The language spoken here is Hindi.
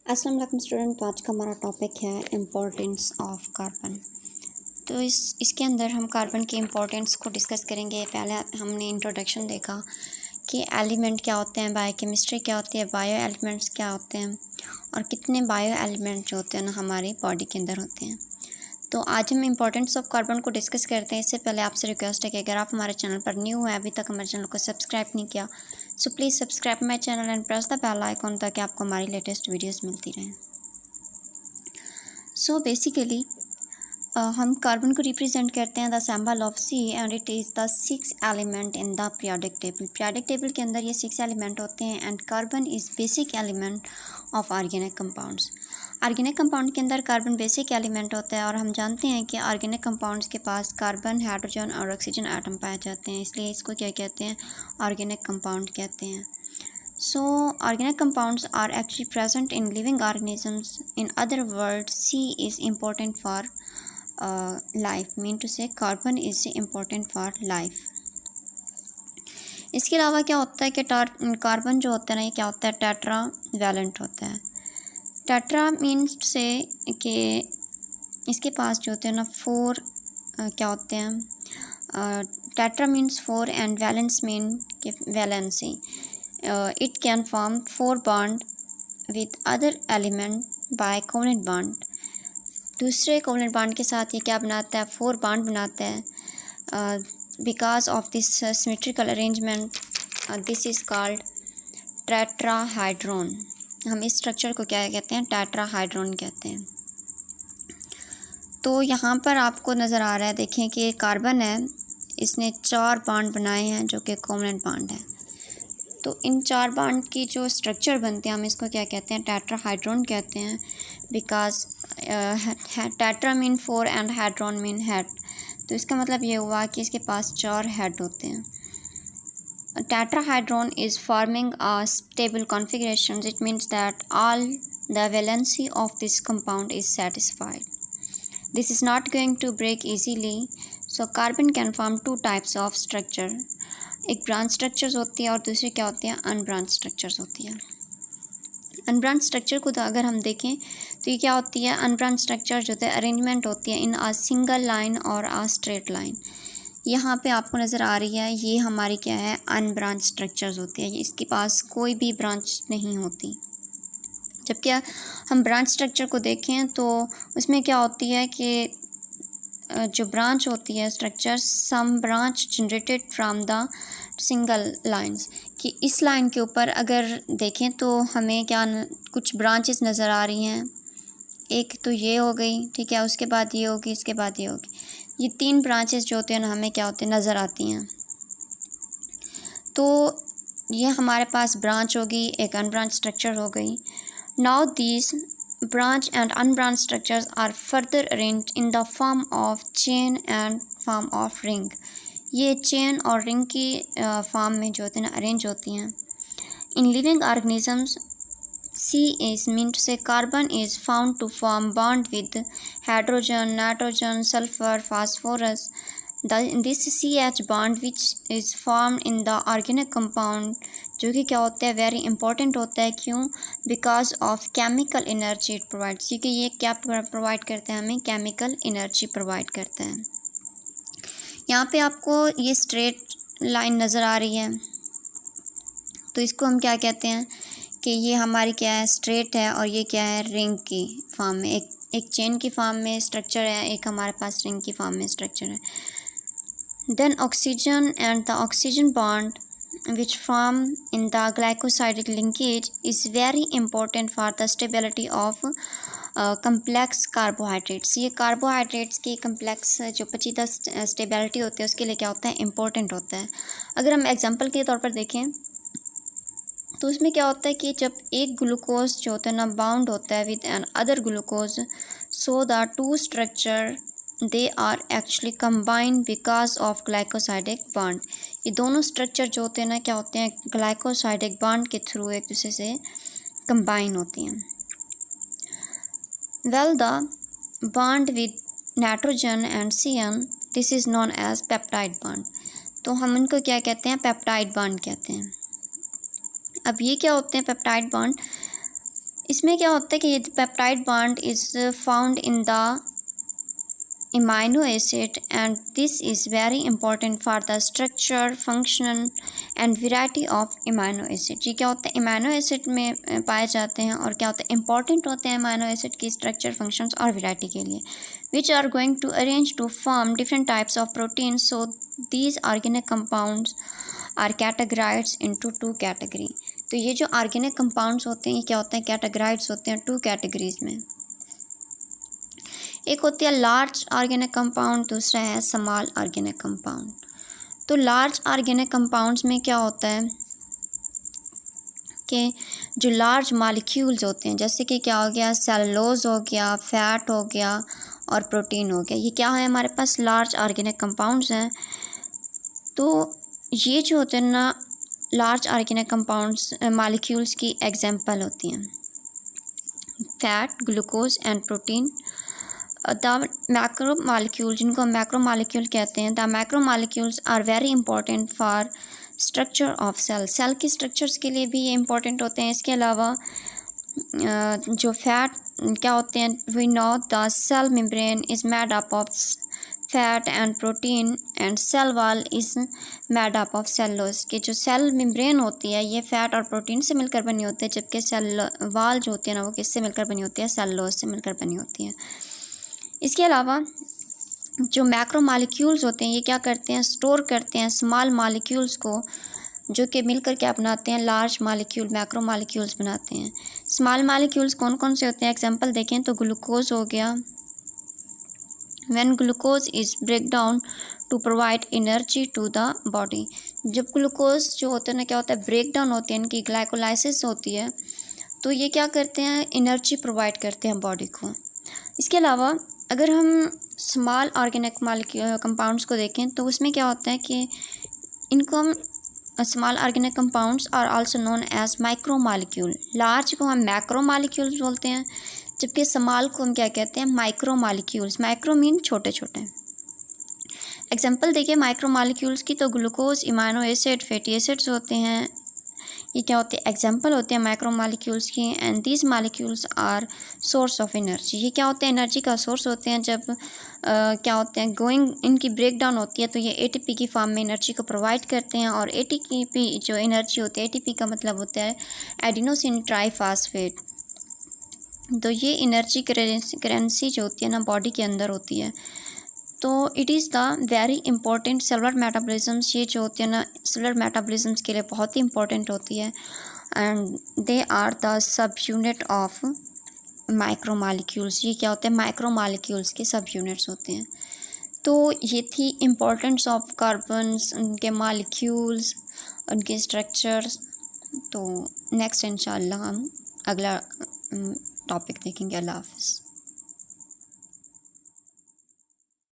अस्सलाम वालेकुम स्टूडेंट। तो आज का हमारा टॉपिक है इम्पोर्टेंस ऑफ कार्बन। तो इसके अंदर हम कार्बन के इम्पोर्टेंस को डिस्कस करेंगे। पहले हमने इंट्रोडक्शन देखा कि एलिमेंट क्या होते हैं, बायोकेमिस्ट्री क्या होती है, बायो एलिमेंट्स क्या होते हैं और कितने बायो एलिमेंट जो होते हैं ना हमारी बॉडी के अंदर होते हैं। तो आज हम इम्पोर्टेंस ऑफ कार्बन को डिस्कस करते हैं। इससे पहले आपसे रिक्वेस्ट है कि अगर आप हमारे चैनल पर न्यू हैं, अभी तक हमारे चैनल को सब्सक्राइब नहीं किया, so please subscribe my channel and press the bell icon ताकि आपको हमारी लेटेस्ट वीडियोस मिलती रहें। सो बेसिकली हम कार्बन को रिप्रेजेंट करते हैं the symbol of C and it is the 6 element in the periodic table. Periodic table के अंदर ये 6 एलिमेंट होते हैं and carbon is basic element of organic compounds. Organic compound के अंदर कार्बन बेसिक एलिमेंट होता है और हम जानते हैं कि ऑर्गेनिक कंपाउंड्स के पास कार्बन, हाइड्रोजन और ऑक्सीजन एटम पाए जाते हैं, इसलिए इसको क्या कहते हैं, ऑर्गेनिक कंपाउंड कहते हैं। So, organic compounds are actually present in living organisms. In other words, C is important for life. Mean to say, carbon is important for life. इसके अलावा क्या होता है कि कार्बन जो होता है ना, ये क्या होता है, टेट्रा वैलेंट होता है। टेट्रा मीन्स से कि इसके पास जो होते हैं ना 4 क्या होते हैं, tetra means 4 and valence mean कि valency. It can form 4 bond with other element by covalent bond. दूसरे covalent bond के साथ ये क्या बनाता है, 4 bond बनाता है। Because of this symmetrical arrangement, this is called tetrahedron. हम इस स्ट्रक्चर को क्या कहते हैं, tetrahedron कहते हैं। तो यहाँ पर आपको नज़र आ रहा है, देखें कि कार्बन है, इसने 4 बॉन्ड बनाए हैं जो कि कोवलेंट बॉन्ड है। तो इन 4 बॉन्ड की जो स्ट्रक्चर बनते हैं हम इसको क्या कहते हैं, टेट्राहाइड्रोन कहते हैं। Because tetra mean 4 and hedron mean head. तो इसका मतलब ये हुआ कि इसके पास 4 हेड होते हैं। Tetrahedron is forming a stable configuration. It means that all the valency of this compound is satisfied. This is not going to break easily. So carbon can form 2 types of structure. एक ब्रांच स्ट्रक्चर्स होती है और दूसरी क्या होती है, अनब्रांच स्ट्रक्चर्स होती है। अनब्रांच स्ट्रक्चर को तो अगर हम देखें तो ये क्या होती है, अनब्रांच स्ट्रक्चर जो होता है अरेंजमेंट होती है इन आ सिंगल लाइन और आ स्ट्रेट लाइन। यहाँ पे आपको नज़र आ रही है, ये हमारी क्या है, अनब्रांच स्ट्रक्चर्स होती है, इसके पास कोई भी ब्रांच नहीं होती। जबकि हम ब्रांच स्ट्रक्चर को देखें तो उसमें क्या होती है कि जो ब्रांच होती है structure, some branch generated from the single lines, कि इस लाइन के ऊपर अगर देखें तो हमें क्या कुछ ब्रांचेस नज़र आ रही हैं। एक तो ये हो गई, ठीक है, उसके बाद ये होगी, इसके बाद ये होगी। ये 3 ब्रांचेस जो होते हैं ना हमें क्या होते हैं, नज़र आती हैं। तो ये हमारे पास ब्रांच होगी, एक अनब्रांच स्ट्रक्चर हो गई। Now these branch and unbranched structures are further arranged in the form of chain and form of ring. ये चेन और रिंग की फॉर्म में जो होते हैं ना अरेंज होती हैं। In living organisms C is mean to say carbon is found to form bond with hydrogen, nitrogen, sulfur, phosphorus. This CH bond which is formed in the organic compound, जो कि क्या होता है, वेरी इंपॉर्टेंट होता है। क्यों? Because of chemical energy it provides, क्योंकि ये क्या प्रोवाइड करता है, हमें केमिकल एनर्जी प्रोवाइड करता है। यहाँ पे आपको ये स्ट्रेट लाइन नज़र आ रही है, तो इसको हम क्या कहते हैं कि ये हमारी क्या है, स्ट्रेट है, और ये क्या है, रिंग की फॉर्म में, एक चेन की फॉर्म में स्ट्रक्चर है, एक हमारे पास रिंग की फॉर्म में स्ट्रक्चर है। Then oxygen and the oxygen bond which form in the glycosidic linkage is very important for the stability of complex carbohydrates. ये कार्बोहाइड्रेट्स की कम्प्लेक्स जो पेचीदा स्टेबिलिटी होती है उसके लिए क्या होता है, इम्पोर्टेंट होता है। अगर हम एग्जांपल के तौर पर देखें तो उसमें क्या होता है कि जब एक ग्लूकोज जो होता है ना बाउंड होता है with another glucose, so the 2 structure they are actually combined because of glycosidic bond. ये दोनों स्ट्रक्चर जो होते हैं ना क्या होते हैं, ग्लाइकोसाइडिक बॉन्ड के थ्रू एक दूसरे से कंबाइन होते हैं। Well the bond with nitrogen and CN, this is known as peptide bond. तो हम इनको क्या कहते हैं, पेप्टाइड बॉन्ड कहते हैं। अब ये क्या होते हैं पेप्टाइड बॉन्ड, इसमें क्या होता है कि ये peptide bond is found in the amino acid, and this is very important for the structure, function and variety of amino acid. ये क्या होता है, amino acid में पाए जाते हैं और क्या होता है, important होते हैं amino acid की structure, functions और variety के लिए, which are going to arrange to form different types of proteins. So these organic compounds are categorized into two category. तो ये जो organic compounds होते हैं ये क्या होते हैं, categorized होते हैं two categories में. एक होती है लार्ज ऑर्गेनिक कंपाउंड, दूसरा है स्मॉल ऑर्गेनिक कंपाउंड. तो लार्ज ऑर्गेनिक कंपाउंड्स में क्या होता है कि जो लार्ज मॉलिक्यूल्स होते हैं, जैसे कि क्या हो गया, सेलुलोज हो गया, फैट हो गया और प्रोटीन हो गया, ये क्या है हमारे पास लार्ज ऑर्गेनिक कंपाउंड्स हैं. तो ये जो होते हैं ना लार्ज ऑर्गेनिक कंपाउंड्स मॉलिक्यूल्स की एग्जांपल होती हैं fat, glucose and protein. The macro molecule, जिनको हम मैक्रो मालिक्यूल कहते हैं, the macro molecules are very important for structure of cell. Cell की स्ट्रक्चर्स के लिए भी ये इंपॉर्टेंट होते हैं. इसके अलावा जो फैट क्या होते हैं, we know the cell membrane is made up of fat and protein and cell wall is made up of cellulose. कि जो सेल मेम्ब्रेन होती है ये फैट और प्रोटीन से मिलकर बनी होती है, जबकि सेल वॉल जो होती है ना वो किससे मिलकर बनी होती है, सेलुलोज से मिलकर बनी होती है. इसके अलावा जो मैक्रो मालिक्यूल्स होते हैं ये क्या करते हैं, स्टोर करते हैं स्मॉल मालिक्यूल्स को, जो कि मिलकर क्या बनाते हैं, लार्ज मालिक्यूल मैक्रो मालिक्यूल्स बनाते हैं. स्मॉल मालिक्यूल्स कौन कौन से होते हैं, एग्जांपल देखें तो ग्लूकोज हो गया. When glucose is break down to provide energy to the body. जब ग्लूकोज जो होते हैं ना क्या होता है, ब्रेक डाउन होते हैं, इनकी ग्लाइकोलाइसिस होती है, तो ये क्या करते हैं, एनर्जी प्रोवाइड करते हैं बॉडी को. इसके अलावा अगर हम स्मॉल ऑर्गेनिक कंपाउंड्स को देखें तो उसमें क्या होता है कि इनको हम small organic compounds are also known as micro molecule. Large को हम मैक्रो मालिक्यूल्स बोलते हैं, जबकि स्मॉल को हम क्या कहते हैं, माइक्रो मालिक्यूल्स. माइक्रो मीन छोटे छोटे. एग्जांपल देखिए माइक्रो मालिक्यूल्स की, तो glucose, amino acid, fatty acids होते हैं, ये क्या होते हैं, एग्जाम्पल होते हैं माइक्रो मालिक्यूल्स की. And these molecules are source of energy. ये क्या होते हैं, एनर्जी का सोर्स होते हैं. जब क्या होते हैं, गोइंग इनकी ब्रेक डाउन होती है तो ये एटीपी की फॉर्म में एनर्जी को प्रोवाइड करते हैं. और एटीपी जो एनर्जी होती है, एटीपी का मतलब होता है एडिनोसिन ट्राईफॉस्फेट. तो ये एनर्जी करेंसी जो होती है ना बॉडी के अंदर होती है. तो it is the very important cellular metabolisms. ये जो होते हैं ना सेलुलर मेटाबॉलिज्म्स के लिए बहुत ही इंपॉर्टेंट होती है. And they are the subunit of micro molecules. ये क्या होते हैं, माइक्रो मालिक्यूल्स के सब यूनिट्स होते हैं. तो ये थी इम्पोर्टेंस ऑफ कार्बन्स, उनके मालिक्यूल्स, उनके स्ट्रक्चर्स. तो नेक्स्ट इंशाल्लाह हम अगला टॉपिक देखेंगे. अल्लाह हाफ़िज़.